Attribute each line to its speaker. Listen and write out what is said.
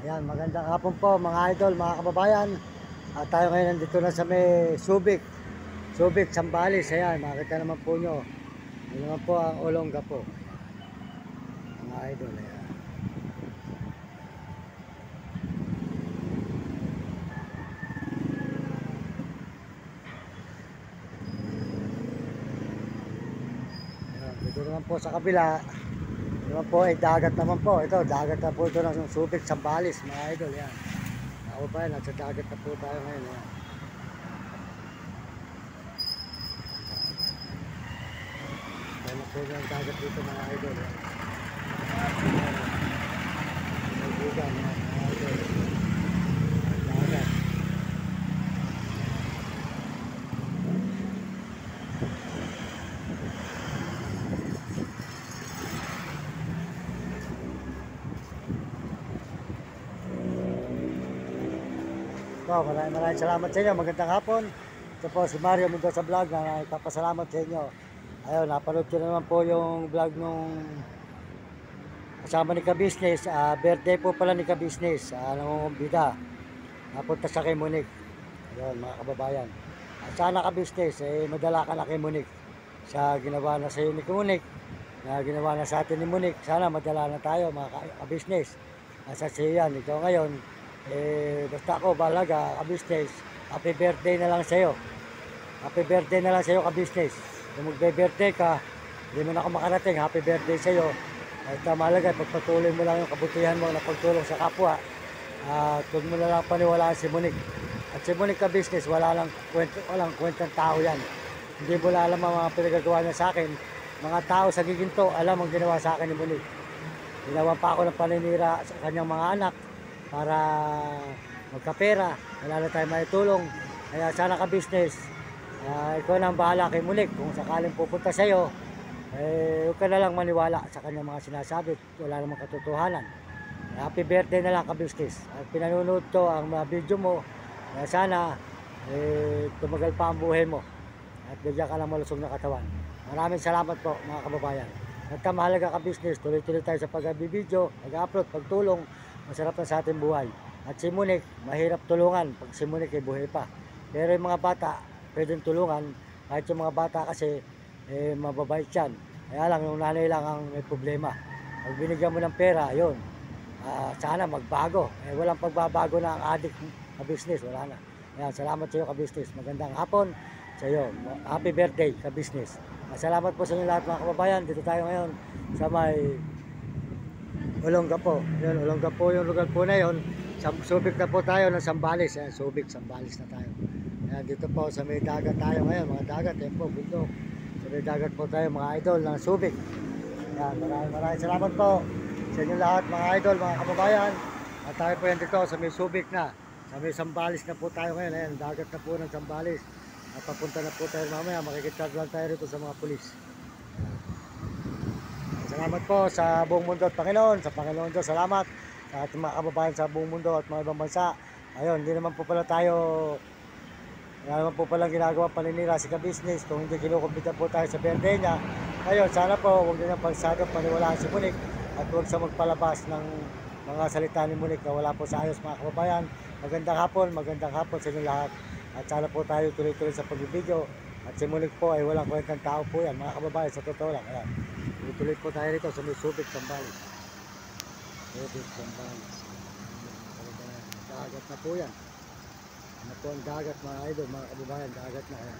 Speaker 1: Ayan, magandang hapon po mga idol, mga kababayan. At tayo ngayon nandito na sa may Subic, Sambales. Ayan, makita naman po nyo. Ayan naman po ang Olonga po. Ayan, mga idol. Ayan. Ayan, dito naman po sa kabila. Ito naman po ay dagat naman po. Ito, dagat na po ito ng Subic, Sambales, mga idol. Ayan. Mga kababayan, nasa dagat na po tayo ngayon. Ayan. Ayan na po yung dagat dito mga idol. Ayan. Ayan, mga idol. Dagat. So, maraming salamat sa inyo. Magandang hapon. Ito po si Mario Mendoza Vlog na nagpapasalamat sa inyo. Ayun, napanood ko naman po yung vlog nung kasama ni Ka-Business. Birthday po pala ni Ka-Business. Nangungumbida. Napunta siya kay Monique. Ayun, mga kababayan. At sana Ka-Business, madala ka na kay Monique. Sa ginawa na sa iyo ni Monique, na ginawa na sa atin ni Monique. Sana madala na tayo mga Ka-Business. Asa sa iyo yan. Ikaw ngayon, basta ako balaga Ka-Business, happy birthday na lang sa'yo. Happy birthday na lang sa'yo Ka-Business. Kung magbe-birthday ka, hindi mo na ako makarating, happy birthday sa'yo. At mahalaga, pagpatuloy mo lang yung kabutihan mo na pagtulong sa kapwa. At huwag mo na lang paniwalaan si Monique. At si Monique Ka-Business, walang kwentang tao yan. Hindi mo na alam ang mga pinagagawa niya sa akin. Mga tao sa giginto, alam ang ginawa sa akin ni Monique. Ginawa pa ako ng paninira sa kanyang mga anak para magkapera, wala na tayo maitulong. Kaya sana Ka-Business, ikaw na ang bahala kay Monique. Kung sakaling pupunta sa iyo, huwag ka na lang maniwala sa kanyang mga sinasabi, wala namang katotohanan. Happy birthday na lang Ka-Business. At pinanonood ko ang mga video mo, kaya sana tumagal pa ang buhay mo at bigyan ka ng malusog na katawan. Maraming salamat po mga kababayan. At mahalaga Ka-Business, tuloy-tuloy tayo sa pag-video, pag-upload, pagtulong. Masarap na sa ating buhay. At si Monique, mahirap tulungan pag si Monique ay buhay pa. Pero yung mga bata, pwedeng tulungan. Kahit yung mga bata kasi, mababait yan. Kaya lang, yung nanay lang ang may problema. Pag binigyan mo ng pera, yun. Sana magbago. Walang pagbabago na ang adik Ka-Business. Wala na. Ayan, salamat sa iyo Ka-Business. Magandang hapon sa iyo. Happy birthday Ka-Business. Salamat po sa inyo lahat mga kababayan. Dito tayo ngayon sa may Olonga po. Yun, Olonga po yung lugar po na yun. Subic na po tayo ng Sambales. Ayan, Subic, Sambales na tayo. Ayan, dito po sa may dagat tayo ngayon. Mga dagat, yan po, bundok. Sa may dagat po tayo mga idol ng Subic. Ayan, maraming salamat po sa inyo lahat mga idol, mga kababayan. At tayo po yan dito sa may Subic na. Sa may Sambales na po tayo ngayon. Ayan, dagat na po ng Sambales. At papunta na po tayo mamaya. Makikitag lang tayo rito sa mga pulis. Salamat po sa buong mundo at Panginoon. Sa Panginoon Diyos, salamat sa ating mga kababayan sa buong mundo at mga ibang bansa. Ayun, hindi naman po pala tayo, wala naman po palang ginagawa paninira si Ka-Business kung hindi kinukumbita po tayo sa birthday niya. Ayun, sana po huwag nyo nang pagsagap paniwalaan si Monique at huwag sa magpalabas ng mga salita ni Monique na wala po sa ayos mga kababayan. Magandang hapon sa inyo lahat. At sana po tayo tuloy-tuloy sa pagbibideo. At si Monique po ay walang kwentang tao po yan mga kababayan, sa totoo lang. Ayan. Tuloy po tayo rito sa may Subic, Sambales. Subic, Sambales. Dagat na po yan. Ano po ang dagat mga idol, mga kababayan, dagat na yan.